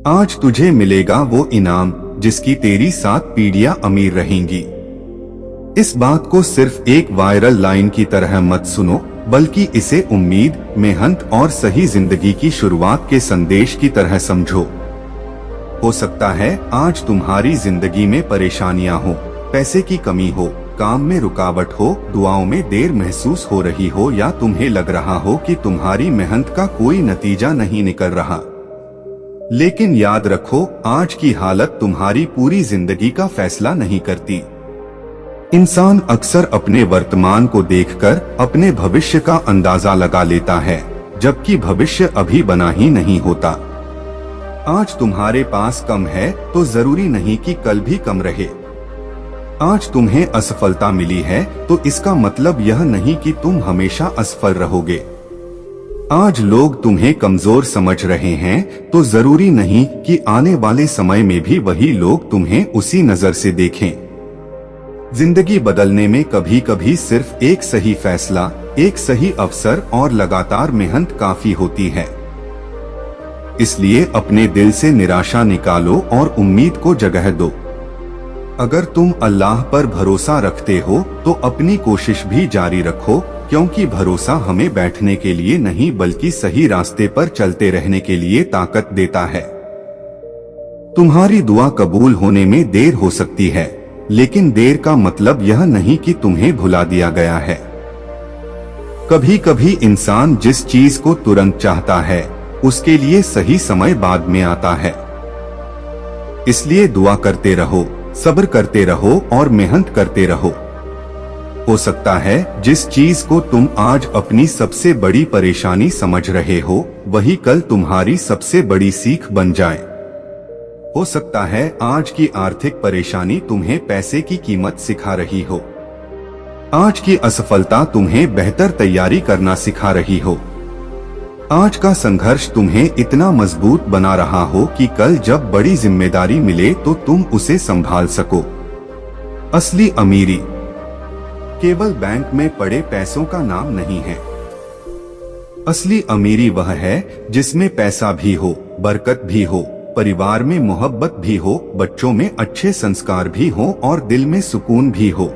आज तुझे मिलेगा वो इनाम जिसकी तेरी 7 पीढ़ियां अमीर रहेंगी। इस बात को सिर्फ एक वायरल लाइन की तरह मत सुनो, बल्कि इसे उम्मीद, मेहनत और सही जिंदगी की शुरुआत के संदेश की तरह समझो। हो सकता है आज तुम्हारी जिंदगी में परेशानियां हो, पैसे की कमी हो, काम में रुकावट हो, दुआओं में देर महसूस हो रही हो, या तुम्हें लग रहा हो कि तुम्हारी मेहनत का कोई नतीजा नहीं निकल रहा। लेकिन याद रखो, आज की हालत तुम्हारी पूरी जिंदगी का फैसला नहीं करती। इंसान अक्सर अपने वर्तमान को देखकर अपने भविष्य का अंदाजा लगा लेता है, जबकि भविष्य अभी बना ही नहीं होता। आज तुम्हारे पास कम है तो जरूरी नहीं कि कल भी कम रहे। आज तुम्हें असफलता मिली है तो इसका मतलब यह नहीं कि तुम हमेशा असफल रहोगे। आज लोग तुम्हें कमजोर समझ रहे हैं तो जरूरी नहीं कि आने वाले समय में भी वही लोग तुम्हें उसी नजर से देखें। जिंदगी बदलने में कभी कभी सिर्फ एक सही फैसला, एक सही अवसर और लगातार मेहनत काफी होती है। इसलिए अपने दिल से निराशा निकालो और उम्मीद को जगह दो। अगर तुम अल्लाह पर भरोसा रखते हो तो अपनी कोशिश भी जारी रखो, क्योंकि भरोसा हमें बैठने के लिए नहीं बल्कि सही रास्ते पर चलते रहने के लिए ताकत देता है। तुम्हारी दुआ कबूल होने में देर हो सकती है, लेकिन देर का मतलब यह नहीं कि तुम्हें भुला दिया गया है। कभी कभी इंसान जिस चीज को तुरंत चाहता है उसके लिए सही समय बाद में आता है। इसलिए दुआ करते रहो, सब्र करते रहो और मेहनत करते रहो। हो सकता है जिस चीज को तुम आज अपनी सबसे बड़ी परेशानी समझ रहे हो वही कल तुम्हारी सबसे बड़ी सीख बन जाए। हो सकता है आज की आर्थिक परेशानी तुम्हें पैसे की कीमत सिखा रही हो। आज की असफलता तुम्हें बेहतर तैयारी करना सिखा रही हो। आज का संघर्ष तुम्हें इतना मजबूत बना रहा हो कि कल जब बड़ी जिम्मेदारी मिले तो तुम उसे संभाल सको। असली अमीरी केवल बैंक में पड़े पैसों का नाम नहीं है। असली अमीरी वह है जिसमें पैसा भी हो, बरकत भी हो, परिवार में मोहब्बत भी हो, बच्चों में अच्छे संस्कार भी हो और दिल में सुकून भी हो।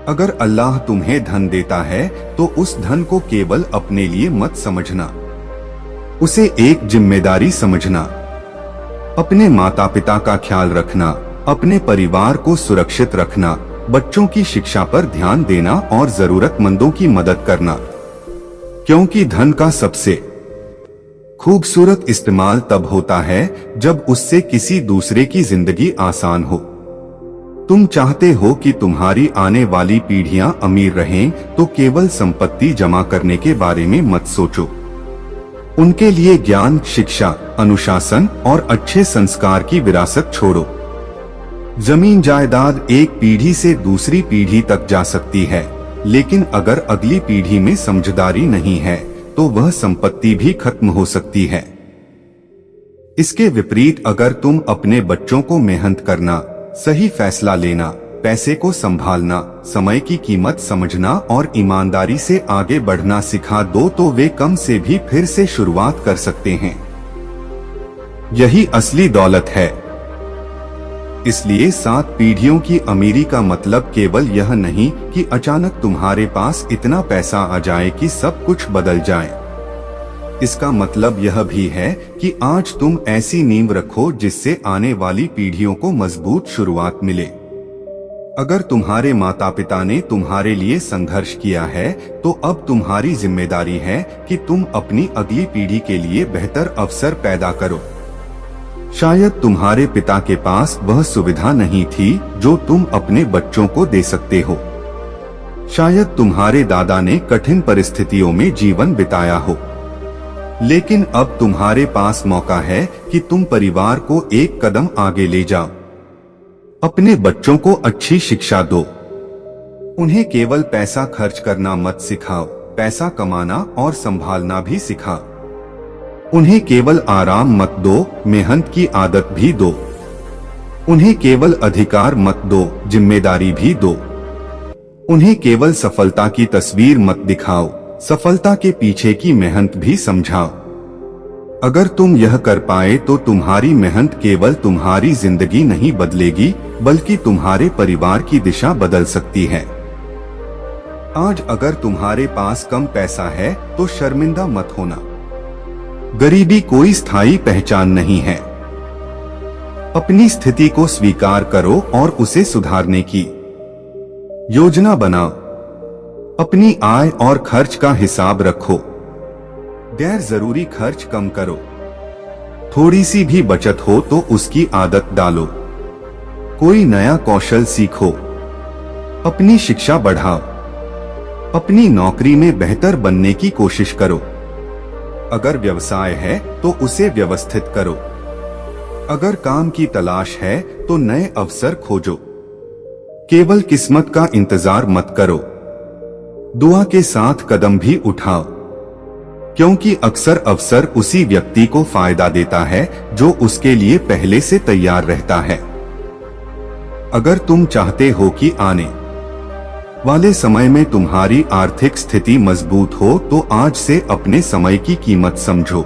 अगर अल्लाह तुम्हें धन देता है तो उस धन को केवल अपने लिए मत समझना, उसे एक जिम्मेदारी समझना। अपने माता पिता का ख्याल रखना, अपने परिवार को सुरक्षित रखना, बच्चों की शिक्षा पर ध्यान देना और जरूरतमंदों की मदद करना। क्योंकि धन का सबसे खूबसूरत इस्तेमाल तब होता है जब उससे किसी दूसरे की जिंदगी आसान हो। तुम चाहते हो कि तुम्हारी आने वाली पीढ़ियां अमीर रहें तो केवल संपत्ति जमा करने के बारे में मत सोचो। उनके लिए ज्ञान, शिक्षा, अनुशासन और अच्छे संस्कार की विरासत छोड़ो। जमीन जायदाद एक पीढ़ी से दूसरी पीढ़ी तक जा सकती है, लेकिन अगर अगली पीढ़ी में समझदारी नहीं है तो वह संपत्ति भी खत्म हो सकती है। इसके विपरीत अगर तुम अपने बच्चों को मेहनत करना, सही फैसला लेना, पैसे को संभालना, समय की कीमत समझना और ईमानदारी से आगे बढ़ना सिखा दो तो वे कम से भी फिर से शुरुआत कर सकते हैं। यही असली दौलत है। इसलिए 7 पीढ़ियों की अमीरी का मतलब केवल यह नहीं कि अचानक तुम्हारे पास इतना पैसा आ जाए कि सब कुछ बदल जाए। इसका मतलब यह भी है कि आज तुम ऐसी नींव रखो जिससे आने वाली पीढ़ियों को मजबूत शुरुआत मिले। अगर तुम्हारे माता पिता ने तुम्हारे लिए संघर्ष किया है तो अब तुम्हारी जिम्मेदारी है कि तुम अपनी अगली पीढ़ी के लिए बेहतर अवसर पैदा करो। शायद तुम्हारे पिता के पास वह सुविधा नहीं थी जो तुम अपने बच्चों को दे सकते हो। शायद तुम्हारे दादा ने कठिन परिस्थितियों में जीवन बिताया हो, लेकिन अब तुम्हारे पास मौका है कि तुम परिवार को एक कदम आगे ले जाओ। अपने बच्चों को अच्छी शिक्षा दो। उन्हें केवल पैसा खर्च करना मत सिखाओ, पैसा कमाना और संभालना भी सिखाओ। उन्हें केवल आराम मत दो, मेहनत की आदत भी दो। उन्हें केवल अधिकार मत दो, जिम्मेदारी भी दो। उन्हें केवल सफलता की तस्वीर मत दिखाओ, सफलता के पीछे की मेहनत भी समझाओ। अगर तुम यह कर पाए तो तुम्हारी मेहनत केवल तुम्हारी जिंदगी नहीं बदलेगी बल्कि तुम्हारे परिवार की दिशा बदल सकती है। आज अगर तुम्हारे पास कम पैसा है तो शर्मिंदा मत होना। गरीबी कोई स्थायी पहचान नहीं है। अपनी स्थिति को स्वीकार करो और उसे सुधारने की योजना बनाओ। अपनी आय और खर्च का हिसाब रखो। गैर जरूरी खर्च कम करो। थोड़ी सी भी बचत हो तो उसकी आदत डालो। कोई नया कौशल सीखो। अपनी शिक्षा बढ़ाओ। अपनी नौकरी में बेहतर बनने की कोशिश करो। अगर व्यवसाय है तो उसे व्यवस्थित करो। अगर काम की तलाश है तो नए अवसर खोजो। केवल किस्मत का इंतजार मत करो। दुआ के साथ कदम भी उठाओ, क्योंकि अक्सर अवसर उसी व्यक्ति को फायदा देता है जो उसके लिए पहले से तैयार रहता है। अगर तुम चाहते हो कि आने वाले समय में तुम्हारी आर्थिक स्थिति मजबूत हो तो आज से अपने समय की कीमत समझो।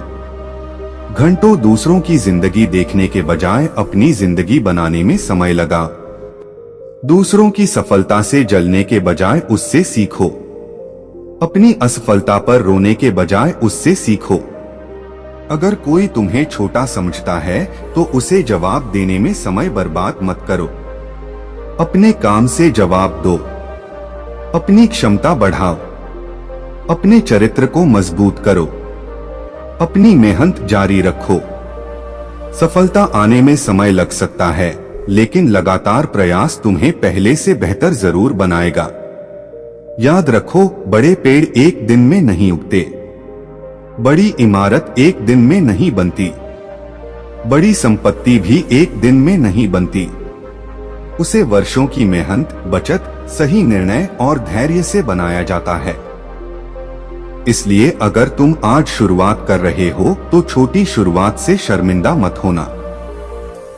घंटों दूसरों की जिंदगी देखने के बजाय अपनी जिंदगी बनाने में समय लगा। दूसरों की सफलता से जलने के बजाय उससे सीखो। अपनी असफलता पर रोने के बजाय उससे सीखो। अगर कोई तुम्हें छोटा समझता है तो उसे जवाब देने में समय बर्बाद मत करो। अपने काम से जवाब दो। अपनी क्षमता बढ़ाओ। अपने चरित्र को मजबूत करो। अपनी मेहनत जारी रखो। सफलता आने में समय लग सकता है, लेकिन लगातार प्रयास तुम्हें पहले से बेहतर जरूर बनाएगा। याद रखो, बड़े पेड़ एक दिन में नहीं उगते। बड़ी इमारत एक दिन में नहीं बनती। बड़ी संपत्ति भी एक दिन में नहीं बनती। उसे वर्षों की मेहनत, बचत, सही निर्णय और धैर्य से बनाया जाता है। इसलिए अगर तुम आज शुरुआत कर रहे हो तो छोटी शुरुआत से शर्मिंदा मत होना।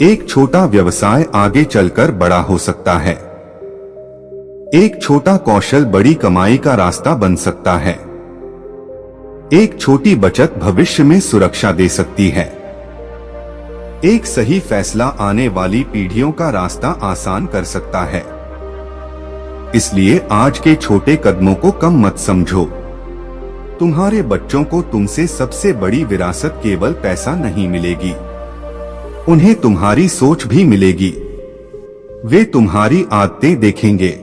एक छोटा व्यवसाय आगे चलकर बड़ा हो सकता है। एक छोटा कौशल बड़ी कमाई का रास्ता बन सकता है। एक छोटी बचत भविष्य में सुरक्षा दे सकती है। एक सही फैसला आने वाली पीढ़ियों का रास्ता आसान कर सकता है। इसलिए आज के छोटे कदमों को कम मत समझो। तुम्हारे बच्चों को तुमसे सबसे बड़ी विरासत केवल पैसा नहीं मिलेगी, उन्हें तुम्हारी सोच भी मिलेगी। वे तुम्हारी आदतें देखेंगे।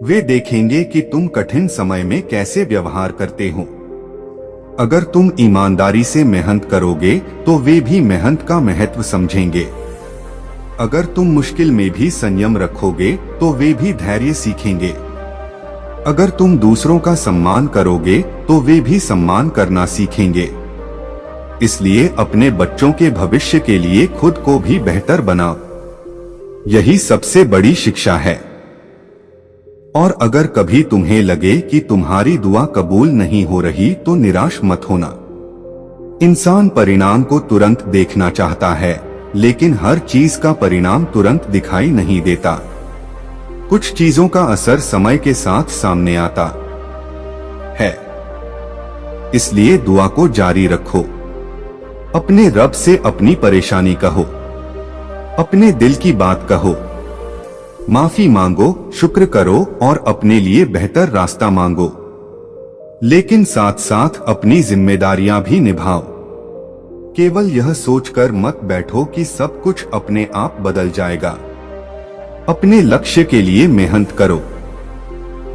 वे देखेंगे कि तुम कठिन समय में कैसे व्यवहार करते हो। अगर तुम ईमानदारी से मेहनत करोगे तो वे भी मेहनत का महत्व समझेंगे। अगर तुम मुश्किल में भी संयम रखोगे तो वे भी धैर्य सीखेंगे। अगर तुम दूसरों का सम्मान करोगे तो वे भी सम्मान करना सीखेंगे। इसलिए अपने बच्चों के भविष्य के लिए खुद को भी बेहतर बनाओ। यही सबसे बड़ी शिक्षा है। और अगर कभी तुम्हें लगे कि तुम्हारी दुआ कबूल नहीं हो रही तो निराश मत होना। इंसान परिणाम को तुरंत देखना चाहता है, लेकिन हर चीज का परिणाम तुरंत दिखाई नहीं देता। कुछ चीजों का असर समय के साथ सामने आता है। इसलिए दुआ को जारी रखो। अपने रब से अपनी परेशानी कहो। अपने दिल की बात कहो। माफी मांगो, शुक्र करो और अपने लिए बेहतर रास्ता मांगो। लेकिन साथ साथ अपनी जिम्मेदारियां भी निभाओ। केवल यह सोचकर मत बैठो कि सब कुछ अपने आप बदल जाएगा। अपने लक्ष्य के लिए मेहनत करो।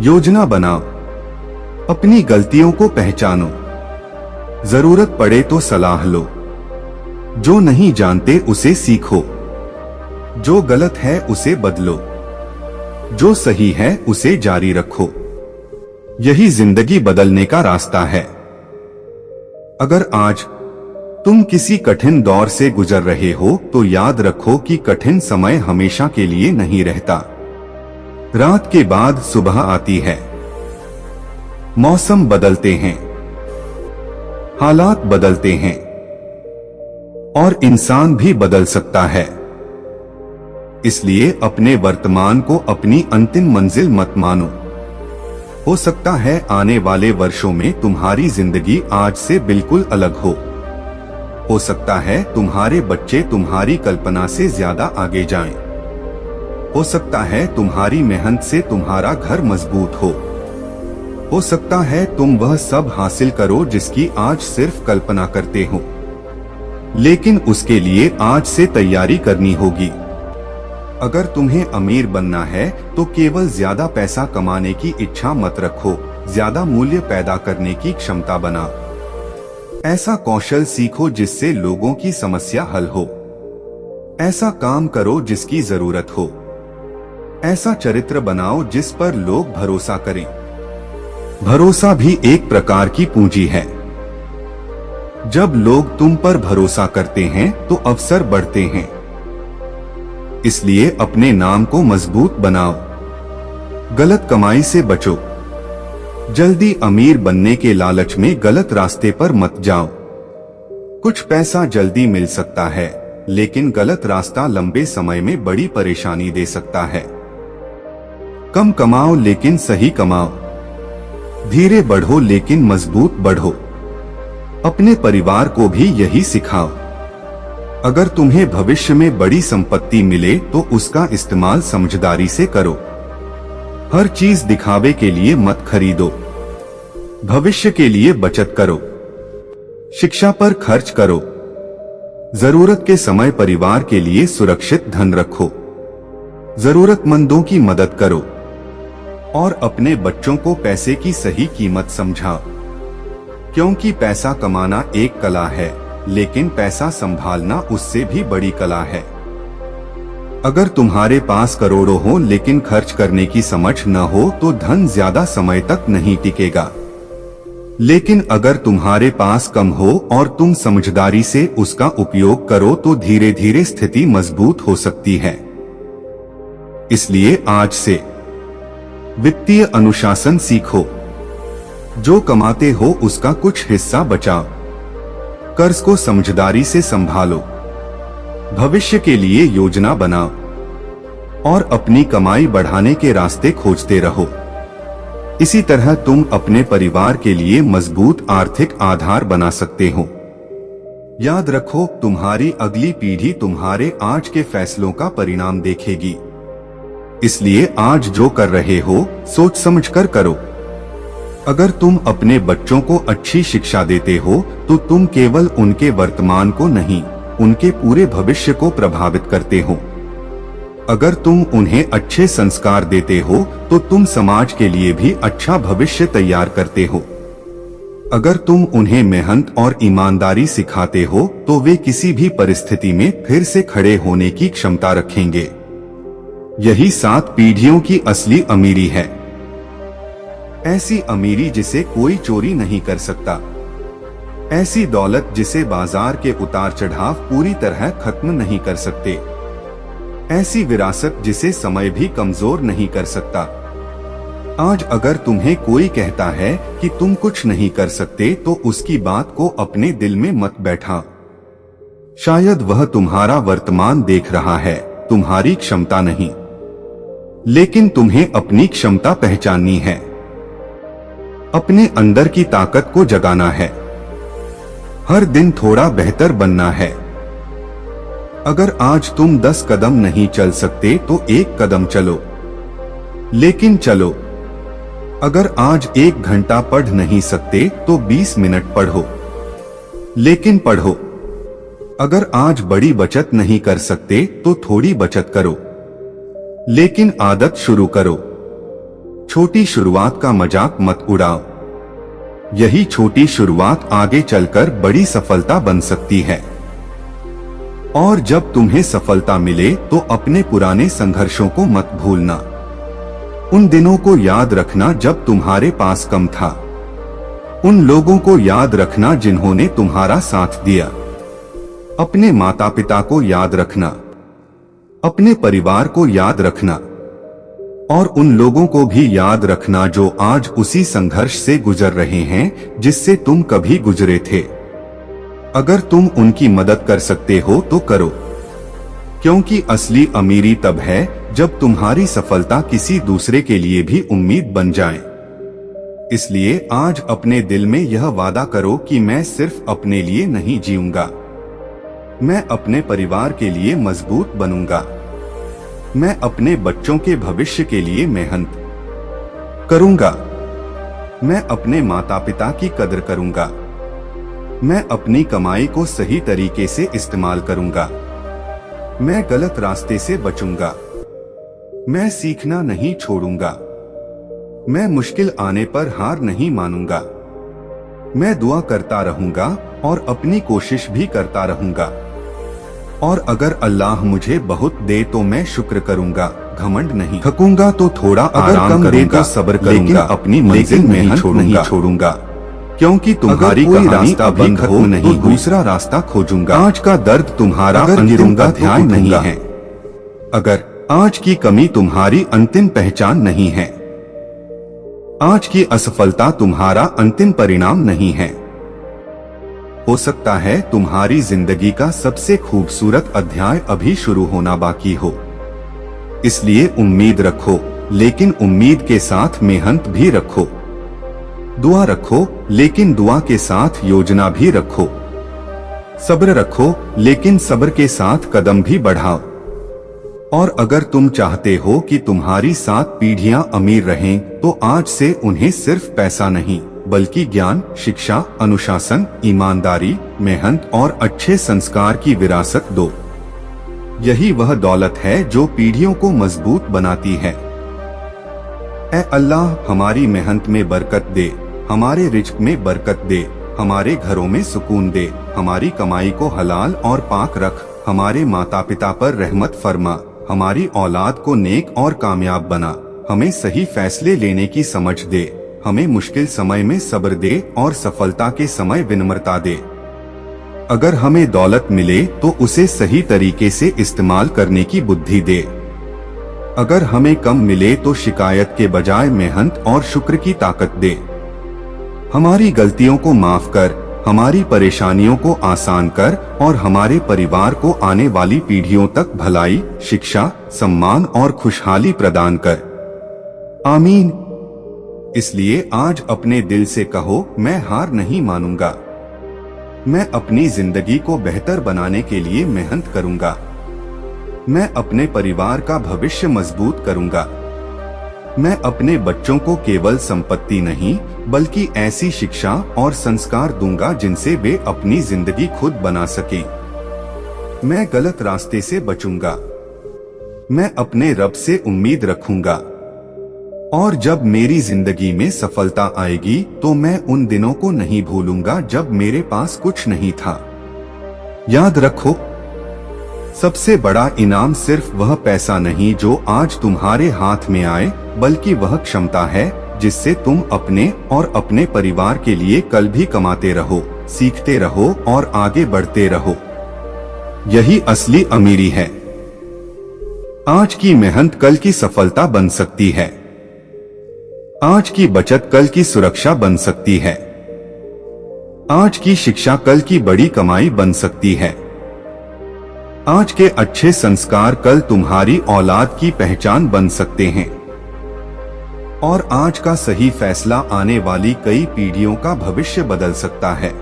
योजना बनाओ। अपनी गलतियों को पहचानो। जरूरत पड़े तो सलाह लो। जो नहीं जानते उसे सीखो। जो गलत है उसे बदलो। जो सही है उसे जारी रखो। यही जिंदगी बदलने का रास्ता है। अगर आज तुम किसी कठिन दौर से गुजर रहे हो तो याद रखो कि कठिन समय हमेशा के लिए नहीं रहता। रात के बाद सुबह आती है। मौसम बदलते हैं, हालात बदलते हैं और इंसान भी बदल सकता है। इसलिए अपने वर्तमान को अपनी अंतिम मंजिल मत मानो। हो सकता है आने वाले वर्षों में तुम्हारी जिंदगी आज से बिल्कुल अलग हो। हो सकता है तुम्हारे बच्चे तुम्हारी कल्पना से ज्यादा आगे जाएं। हो सकता है तुम्हारी मेहनत से तुम्हारा घर मजबूत हो सकता है तुम वह सब हासिल करो जिसकी आज सिर्फ कल्पना करते हो, लेकिन उसके लिए आज से तैयारी करनी होगी। अगर तुम्हें अमीर बनना है तो केवल ज्यादा पैसा कमाने की इच्छा मत रखो, ज्यादा मूल्य पैदा करने की क्षमता बनाओ। ऐसा कौशल सीखो जिससे लोगों की समस्या हल हो। ऐसा काम करो जिसकी जरूरत हो। ऐसा चरित्र बनाओ जिस पर लोग भरोसा करें। भरोसा भी एक प्रकार की पूंजी है। जब लोग तुम पर भरोसा करते हैं तो अवसर बढ़ते हैं। इसलिए अपने नाम को मजबूत बनाओ। गलत कमाई से बचो। जल्दी अमीर बनने के लालच में गलत रास्ते पर मत जाओ। कुछ पैसा जल्दी मिल सकता है, लेकिन गलत रास्ता लंबे समय में बड़ी परेशानी दे सकता है। कम कमाओ लेकिन सही कमाओ। धीरे बढ़ो लेकिन मजबूत बढ़ो। अपने परिवार को भी यही सिखाओ। अगर तुम्हें भविष्य में बड़ी संपत्ति मिले तो उसका इस्तेमाल समझदारी से करो। हर चीज दिखावे के लिए मत खरीदो। भविष्य के लिए बचत करो। शिक्षा पर खर्च करो। जरूरत के समय परिवार के लिए सुरक्षित धन रखो। जरूरतमंदों की मदद करो और अपने बच्चों को पैसे की सही कीमत समझाओ, क्योंकि पैसा कमाना एक कला है, लेकिन पैसा संभालना उससे भी बड़ी कला है। अगर तुम्हारे पास करोड़ों हो लेकिन खर्च करने की समझ न हो तो धन ज्यादा समय तक नहीं टिकेगा। लेकिन अगर तुम्हारे पास कम हो और तुम समझदारी से उसका उपयोग करो तो धीरे धीरे स्थिति मजबूत हो सकती है। इसलिए आज से वित्तीय अनुशासन सीखो। जो कमाते हो उसका कुछ हिस्सा बचाओ। कर्ज को समझदारी से संभालो। भविष्य के लिए योजना बनाओ और अपनी कमाई बढ़ाने के रास्ते खोजते रहो। इसी तरह तुम अपने परिवार के लिए मजबूत आर्थिक आधार बना सकते हो। याद रखो, तुम्हारी अगली पीढ़ी तुम्हारे आज के फैसलों का परिणाम देखेगी। इसलिए आज जो कर रहे हो सोच समझकर करो। अगर तुम अपने बच्चों को अच्छी शिक्षा देते हो तो तुम केवल उनके वर्तमान को नहीं, उनके पूरे भविष्य को प्रभावित करते हो। अगर तुम उन्हें अच्छे संस्कार देते हो तो तुम समाज के लिए भी अच्छा भविष्य तैयार करते हो। अगर तुम उन्हें मेहनत और ईमानदारी सिखाते हो तो वे किसी भी परिस्थिति में फिर से खड़े होने की क्षमता रखेंगे। यही 7 पीढ़ियों की असली अमीरी है। ऐसी अमीरी जिसे कोई चोरी नहीं कर सकता। ऐसी दौलत जिसे बाजार के उतार चढ़ाव पूरी तरह खत्म नहीं कर सकते। ऐसी विरासत जिसे समय भी कमजोर नहीं कर सकता। आज अगर तुम्हें कोई कहता है कि तुम कुछ नहीं कर सकते तो उसकी बात को अपने दिल में मत बैठाओ। शायद वह तुम्हारा वर्तमान देख रहा है, तुम्हारी क्षमता नहीं। लेकिन तुम्हें अपनी क्षमता पहचाननी है। अपने अंदर की ताकत को जगाना है। हर दिन थोड़ा बेहतर बनना है। अगर आज तुम 10 कदम नहीं चल सकते तो 1 कदम चलो, लेकिन चलो। अगर आज 1 घंटा पढ़ नहीं सकते तो 20 मिनट पढ़ो, लेकिन पढ़ो। अगर आज बड़ी बचत नहीं कर सकते तो थोड़ी बचत करो, लेकिन आदत शुरू करो। छोटी शुरुआत का मजाक मत उड़ाओ। यही छोटी शुरुआत आगे चलकर बड़ी सफलता बन सकती है। और जब तुम्हें सफलता मिले तो अपने पुराने संघर्षों को मत भूलना। उन दिनों को याद रखना जब तुम्हारे पास कम था। उन लोगों को याद रखना जिन्होंने तुम्हारा साथ दिया। अपने माता पिता को याद रखना, अपने परिवार को याद रखना और उन लोगों को भी याद रखना जो आज उसी संघर्ष से गुजर रहे हैं जिससे तुम कभी गुजरे थे। अगर तुम उनकी मदद कर सकते हो तो करो, क्योंकि असली अमीरी तब है जब तुम्हारी सफलता किसी दूसरे के लिए भी उम्मीद बन जाए। इसलिए आज अपने दिल में यह वादा करो कि मैं सिर्फ अपने लिए नहीं जीऊंगा, मैं अपने परिवार के लिए मजबूत बनूंगा। मैं अपने बच्चों के भविष्य के लिए मेहनत करूंगा। मैं अपने माता पिता की कदर करूंगा। मैं अपनी कमाई को सही तरीके से इस्तेमाल करूंगा। मैं गलत रास्ते से बचूंगा। मैं सीखना नहीं छोड़ूंगा। मैं मुश्किल आने पर हार नहीं मानूंगा। मैं दुआ करता रहूंगा और अपनी कोशिश भी करता रहूंगा। और अगर अल्लाह मुझे बहुत दे तो मैं शुक्र करूंगा, घमंड नहीं। थकूंगा तो थोड़ा आराम करूंगा, तो सब्र करूंगा, लेकिन अपनी मंजिल नहीं छोड़ूंगा। क्योंकि तुम्हारी कोई रास्ता बंद हो नहीं, तो दूसरा रास्ता खोजूंगा। आज का दर्द तुम्हारा अंतिम अध्याय नहीं है। अगर आज की कमी तुम्हारी अंतिम पहचान नहीं है, आज की असफलता तुम्हारा अंतिम परिणाम नहीं है। हो सकता है तुम्हारी जिंदगी का सबसे खूबसूरत अध्याय अभी शुरू होना बाकी हो। इसलिए उम्मीद रखो, लेकिन उम्मीद के साथ मेहनत भी रखो। दुआ रखो, लेकिन दुआ के साथ योजना भी रखो। सब्र रखो, लेकिन सब्र के साथ कदम भी बढ़ाओ। और अगर तुम चाहते हो कि तुम्हारी 7 पीढ़ियां अमीर रहें, तो आज से उन्हें सिर्फ पैसा नहीं, बल्कि ज्ञान, शिक्षा, अनुशासन, ईमानदारी, मेहनत और अच्छे संस्कार की विरासत दो। यही वह दौलत है जो पीढ़ियों को मजबूत बनाती है। ऐ अल्लाह, हमारी मेहनत में बरकत दे, हमारे रिज्क में बरकत दे, हमारे घरों में सुकून दे, हमारी कमाई को हलाल और पाक रख, हमारे माता पिता पर रहमत फरमा, हमारी औलाद को नेक और कामयाब बना, हमें सही फैसले लेने की समझ दे, हमें मुश्किल समय में सब्र दे और सफलता के समय विनम्रता दे। अगर हमें दौलत मिले तो उसे सही तरीके से इस्तेमाल करने की बुद्धि दे। अगर हमें कम मिले तो शिकायत के बजाय मेहनत और शुक्र की ताकत दे। हमारी गलतियों को माफ कर, हमारी परेशानियों को आसान कर और हमारे परिवार को आने वाली पीढ़ियों तक भलाई, शिक्षा, सम्मान और खुशहाली प्रदान कर। आमीन। इसलिए आज अपने दिल से कहो, मैं हार नहीं मानूंगा। मैं अपनी जिंदगी को बेहतर बनाने के लिए मेहनत करूंगा। मैं अपने परिवार का भविष्य मजबूत करूंगा। मैं अपने बच्चों को केवल संपत्ति नहीं, बल्कि ऐसी शिक्षा और संस्कार दूंगा जिनसे वे अपनी जिंदगी खुद बना सकें। मैं गलत रास्ते से बचूंगा। मैं अपने रब से उम्मीद रखूंगा। और जब मेरी जिंदगी में सफलता आएगी तो मैं उन दिनों को नहीं भूलूंगा जब मेरे पास कुछ नहीं था। याद रखो, सबसे बड़ा इनाम सिर्फ वह पैसा नहीं जो आज तुम्हारे हाथ में आए, बल्कि वह क्षमता है जिससे तुम अपने और अपने परिवार के लिए कल भी कमाते रहो, सीखते रहो और आगे बढ़ते रहो। यही असली अमीरी है। आज की मेहनत कल की सफलता बन सकती है। आज की बचत कल की सुरक्षा बन सकती है। आज की शिक्षा कल की बड़ी कमाई बन सकती है। आज के अच्छे संस्कार कल तुम्हारी औलाद की पहचान बन सकते हैं। और आज का सही फैसला आने वाली कई पीढ़ियों का भविष्य बदल सकता है।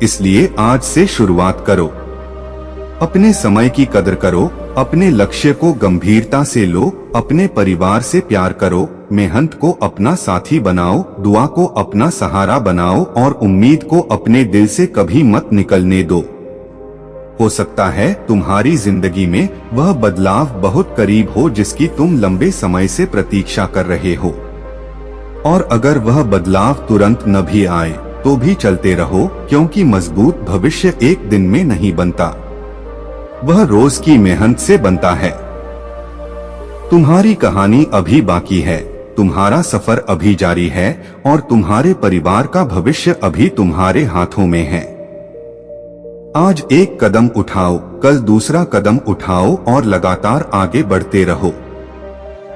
इसलिए आज से शुरुआत करो। अपने समय की कदर करो, अपने लक्ष्य को गंभीरता से लो, अपने परिवार से प्यार करो, मेहनत को अपना साथी बनाओ, दुआ को अपना सहारा बनाओ और उम्मीद को अपने दिल से कभी मत निकलने दो। हो सकता है तुम्हारी जिंदगी में वह बदलाव बहुत करीब हो जिसकी तुम लंबे समय से प्रतीक्षा कर रहे हो। और अगर वह बदलाव तुरंत न भी आए तो भी चलते रहो, क्योंकि मजबूत भविष्य एक दिन में नहीं बनता, वह रोज की मेहनत से बनता है। तुम्हारी कहानी अभी बाकी है, तुम्हारा सफर अभी जारी है और तुम्हारे परिवार का भविष्य अभी तुम्हारे हाथों में है। आज एक कदम उठाओ, कल दूसरा कदम उठाओ और लगातार आगे बढ़ते रहो।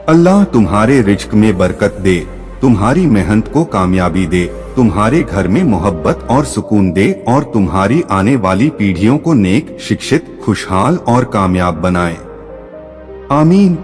अल्लाह तुम्हारे रिज्क में बरकत दे, तुम्हारी मेहनत को कामयाबी दे, तुम्हारे घर में मोहब्बत और सुकून दे और तुम्हारी आने वाली पीढ़ियों को नेक, शिक्षित, खुशहाल और कामयाब बनाए। आमीन।